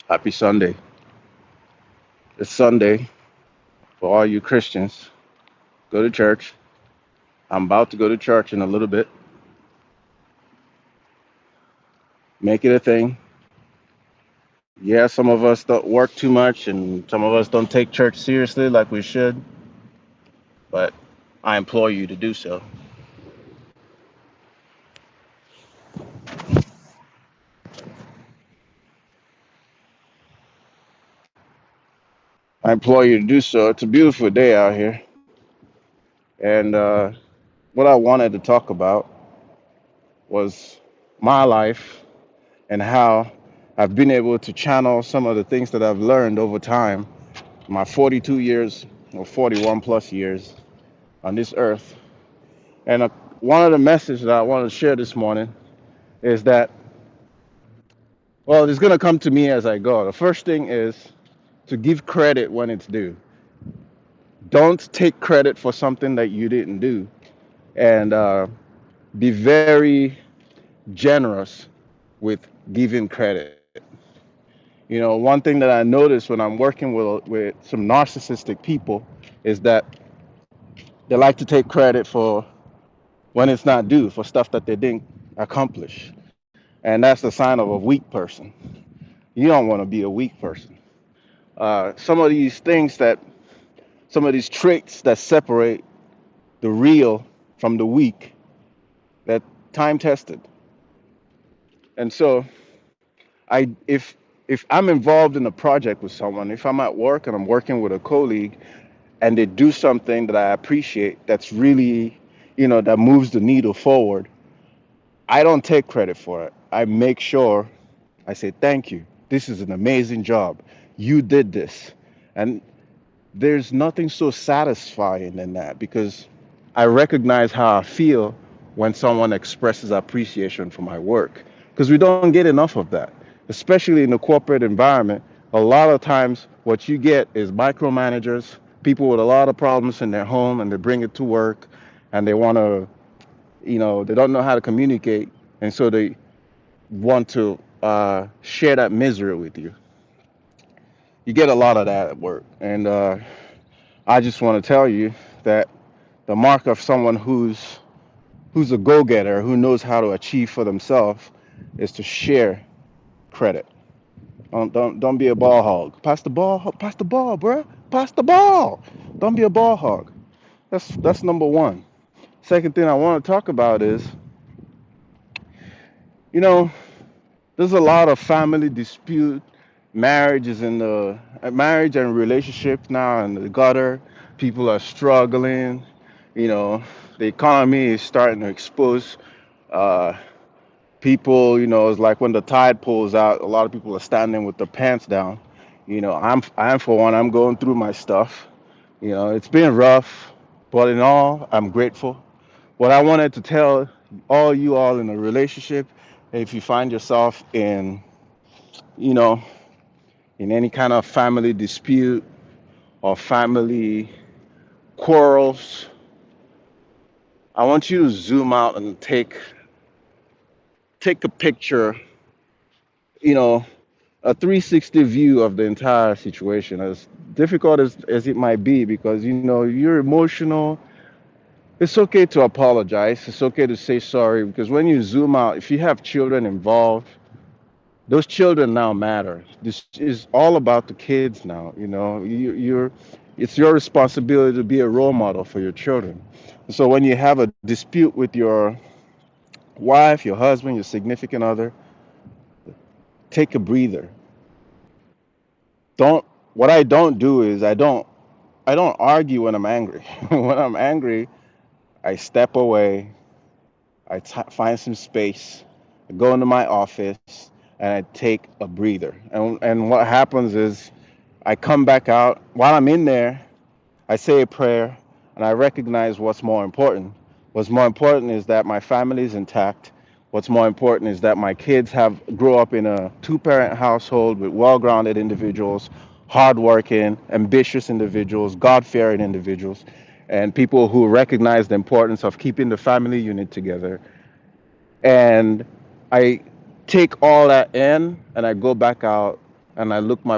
Happy Sunday. It's Sunday for all you Christians. Go to church. I'm about to go to church in a little bit. Make it a thing. Yeah, some of us don't work too much and some of us don't take church seriously like we should, but I implore you to do so. I implore you to do so. It's a beautiful day out here. And what I wanted to talk about was my life and how I've been able to channel some of the things that I've learned over time, my 42 years or 41 plus years on this earth. And one of the messages that I want to share this morning is that, well, it's going to come to me as I go. The first thing is to give credit when it's due. Don't take credit for something that you didn't do. And be very generous with giving credit. One thing that I notice when I'm working with some narcissistic people is that they like to take credit for when it's not due, for stuff that they didn't accomplish. And that's the sign of a weak person. You don't want to be a weak person. Some of these things that, some of these traits that separate the real from the weak, that time tested. And so, if I'm involved in a project with someone, if I'm at work and I'm working with a colleague, and they do something that I appreciate, that's really, that moves the needle forward, I don't take credit for it. I make sure I say thank you. This is an amazing job. You did this, and there's nothing so satisfying than that because I recognize how I feel when someone expresses appreciation for my work because we don't get enough of that, especially in the corporate environment. A lot of times, what you get is micromanagers, people with a lot of problems in their home, and they bring it to work and they want to, they don't know how to communicate, and so they want to share that misery with you. You get a lot of that at work, and I just want to tell you that the mark of someone who's a go-getter, who knows how to achieve for themselves, is to share credit. Don't be a ball hog. Pass the ball, bruh. Pass the ball. Don't be a ball hog. That's number one. Second thing I want to talk about is, you know, there's a lot of family dispute. Marriage and relationship now in the gutter. People are struggling. You know, the economy is starting to expose uh, people. It's like when the tide pulls out, a lot of people are standing with their pants down. I'm for one. I'm going through my stuff. It's been rough, but in all, I'm grateful. What I wanted to tell all in a relationship, if you find yourself you know, in any kind of family dispute or family quarrels, I want you to zoom out and take a picture, you know, a 360 view of the entire situation, as difficult as it might be, because you're emotional. It's okay to apologize. It's okay to say sorry, because when you zoom out, if you have children involved, those children now matter. This is all about the kids now. It's your responsibility to be a role model for your children. So when you have a dispute with your wife, your husband, your significant other, take a breather. Don't What I don't do is I don't argue when I'm angry. When I'm angry, I step away, find some space, I go into my office, and I take a breather. And what happens is I come back out. While I'm in there, I say a prayer, and I recognize what's more important. What's more important is that my family is intact. What's more important is that my kids have grow up in a two-parent household with well-grounded individuals, hardworking, ambitious individuals, God-fearing individuals, and people who recognize the importance of keeping the family unit together. And I take all that in, and I go back out, and I look my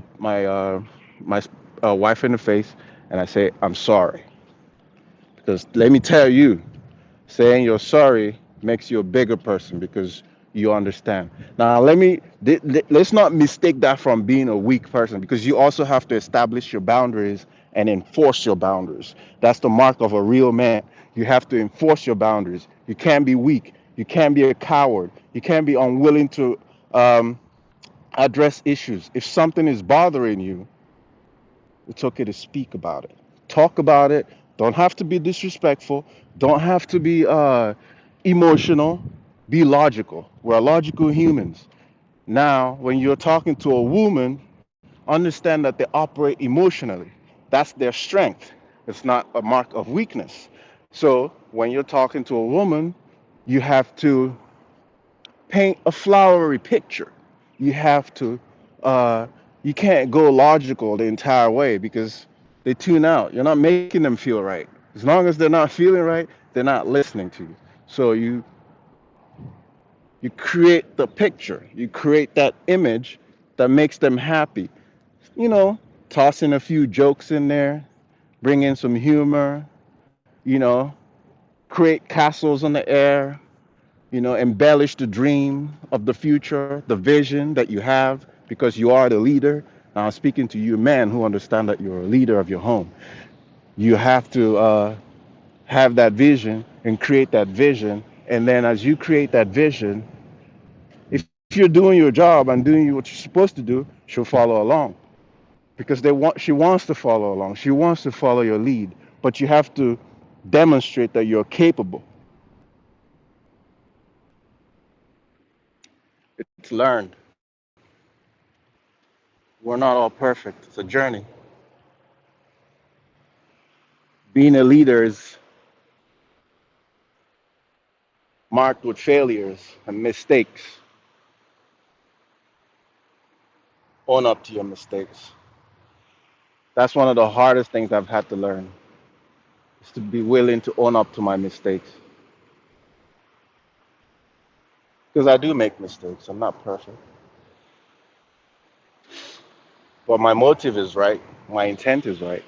wife in the face and I say, I'm sorry. Because let me tell you, saying you're sorry makes you a bigger person because you understand. Now, let's not mistake that from being a weak person, because you also have to establish your boundaries and enforce your boundaries. That's the mark of a real man. You have to enforce your boundaries. You can't be weak. You can't be a coward. You can't be unwilling to um, address issues. If something is bothering you, it's okay to speak about it. Talk about it. Don't have to be disrespectful. Don't have to be emotional. Be logical. We're logical humans. Now, when you're talking to a woman, understand that they operate emotionally. That's their strength. It's not a mark of weakness. So, when you're talking to a woman, you have to paint a flowery picture. You have to, uh, you can't go logical the entire way because they tune out. You're not making them feel right. As long as they're not feeling right, they're not listening to you. So you create the picture, you create that image that makes them happy. You know, toss in a few jokes in there, bring in some humor, you know, create castles in the air, embellish the dream of the future, the vision that you have, because you are the leader. Now, I'm speaking to you, men who understand that you're a leader of your home. You have to have that vision and create that vision. And then, as you create that vision, if you're doing your job and doing what you're supposed to do, she'll follow along because she wants to follow along. She wants to follow your lead, but you have to demonstrate that you're capable. It's learned. We're not all perfect. It's a journey. Being a leader is marked with failures and mistakes. Own up to your mistakes. That's one of the hardest things I've had to learn, is to be willing to own up to my mistakes. Because I do make mistakes. I'm not perfect. But my motive is right. My intent is right.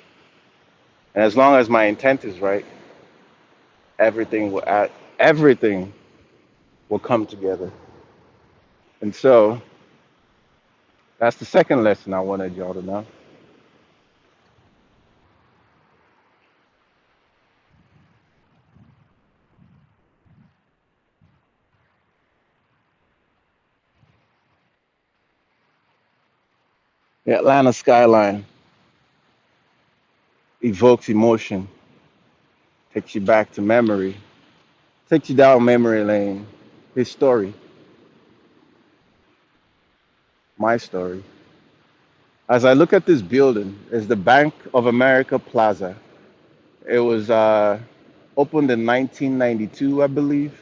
And as long as my intent is right, everything will add, everything will come together. And so that's the second lesson I wanted y'all to know. The Atlanta skyline evokes emotion, takes you back to memory, takes you down memory lane. His story, my story. As I look at this building, it's the Bank of America Plaza. It was opened in 1992, I believe.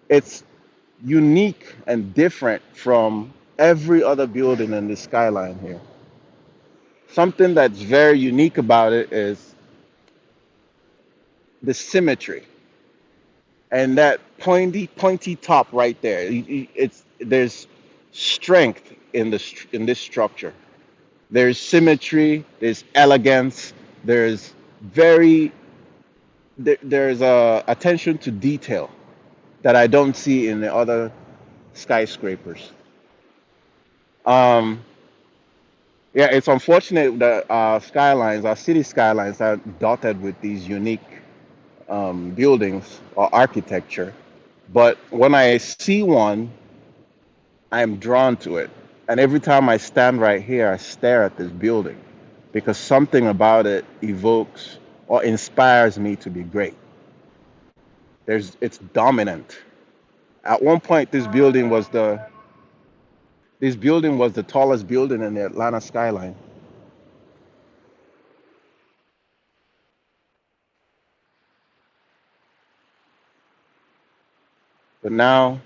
It's unique and different from every other building in the skyline here. Something that's very unique about it is the symmetry and that pointy top right there. It's there's strength in in this structure. There's symmetry, there's elegance, there's very there's attention to detail that I don't see in the other skyscrapers. Um, yeah, it's unfortunate that our skylines, our city skylines, are dotted with these unique buildings or architecture. But when I see one, I'm drawn to it. And every time I stand right here, I stare at this building because something about it evokes or inspires me to be great. It's dominant. At one point, this building was the tallest building in the Atlanta skyline. But now,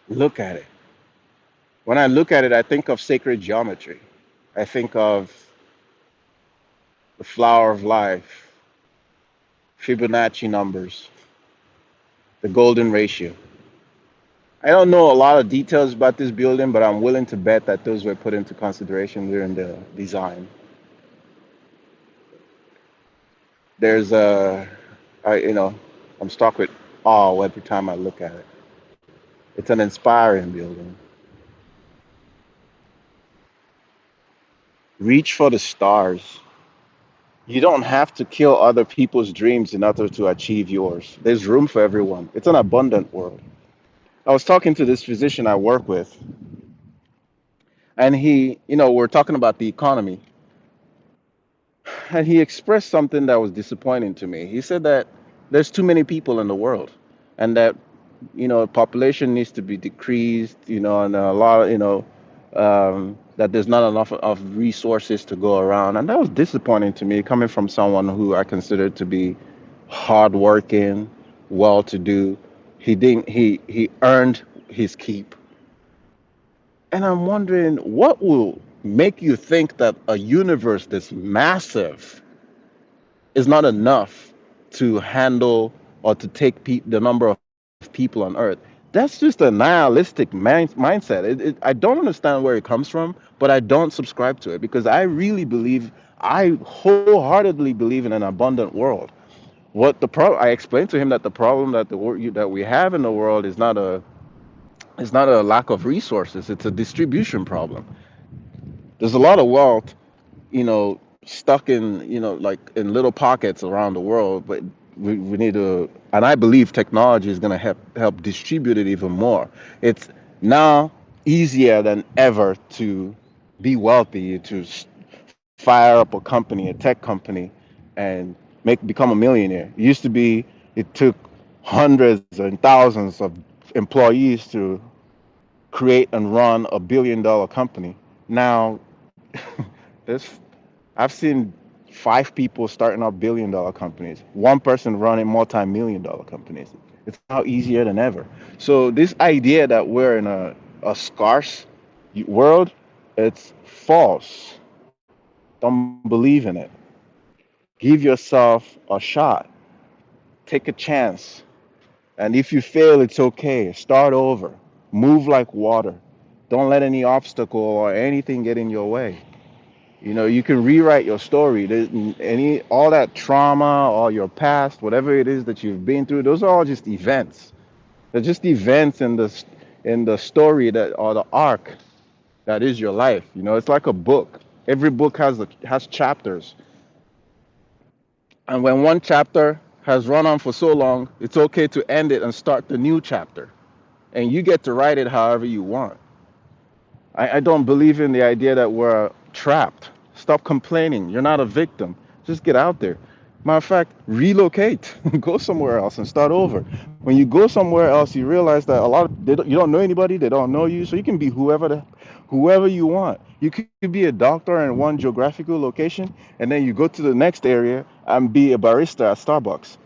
look at it. When I look at it, I think of sacred geometry. I think of the flower of life, Fibonacci numbers, the golden ratio. I don't know a lot of details about this building, but I'm willing to bet that those were put into consideration during the design. There's I'm struck with awe every time I look at it. It's an inspiring building. Reach for the stars. You don't have to kill other people's dreams in order to achieve yours. There's room for everyone. It's an abundant world. I was talking to this physician I work with, and we're talking about the economy, and he expressed something that was disappointing to me. He said that there's too many people in the world, and that population needs to be decreased, and a lot of, that there's not enough of resources to go around. And that was disappointing to me coming from someone who I consider to be hardworking, well to do. He earned his keep. And I'm wondering what will make you think that a universe this massive is not enough to handle or to take the number of people on Earth. That's just a nihilistic mindset. I don't understand where it comes from, but I don't subscribe to it because I wholeheartedly believe in an abundant world. I explained to him that the problem that we have in the world is not a lack of resources. It's a distribution problem. There's a lot of wealth, stuck in, like in little pockets around the world, but we need to, and I believe technology is going to help distribute it even more. It's now easier than ever to be wealthy, to fire up a company, a tech company, and become a millionaire. It used to be it took hundreds and thousands of employees to create and run a $1 billion company. Now, there's I've seen 5 people starting up $1 billion companies, one person running multi-million-dollar companies. It's now easier than ever. So this idea that we're in a scarce world, it's false. Don't believe in it. Give yourself a shot. Take a chance. And if you fail, it's okay. Start over. Move like water. Don't let any obstacle or anything get in your way. You can rewrite your story. All that trauma or your past, whatever it is that you've been through, those are all just events. They're just events in the story that or the arc that is your life. It's like a book. Every book has chapters, and when one chapter has run on for so long, it's okay to end it and start the new chapter, and you get to write it however you want. I don't believe in the idea that we're trapped. Stop complaining. You're not a victim. Just get out there. Matter of fact, relocate. Go somewhere else and start over. When you go somewhere else, you realize that you don't know anybody. They don't know you, so you can be whoever you want. You could be a doctor in one geographical location, and then you go to the next area and be a barista at Starbucks.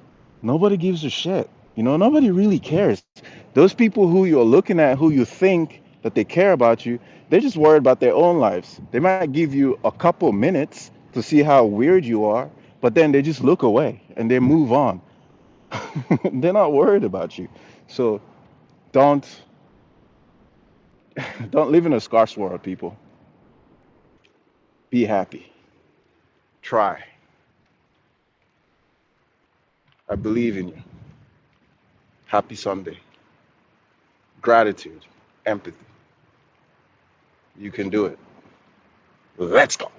Nobody gives a shit. Nobody really cares. Those people who you're looking at, who you think that they care about you, they're just worried about their own lives. They might give you a couple minutes to see how weird you are, but then they just look away and they move on. They're not worried about you. So don't don't live in a scarce world, people. Be happy. Try. I believe in you. Happy Sunday. Gratitude. Empathy. You can do it. Let's go.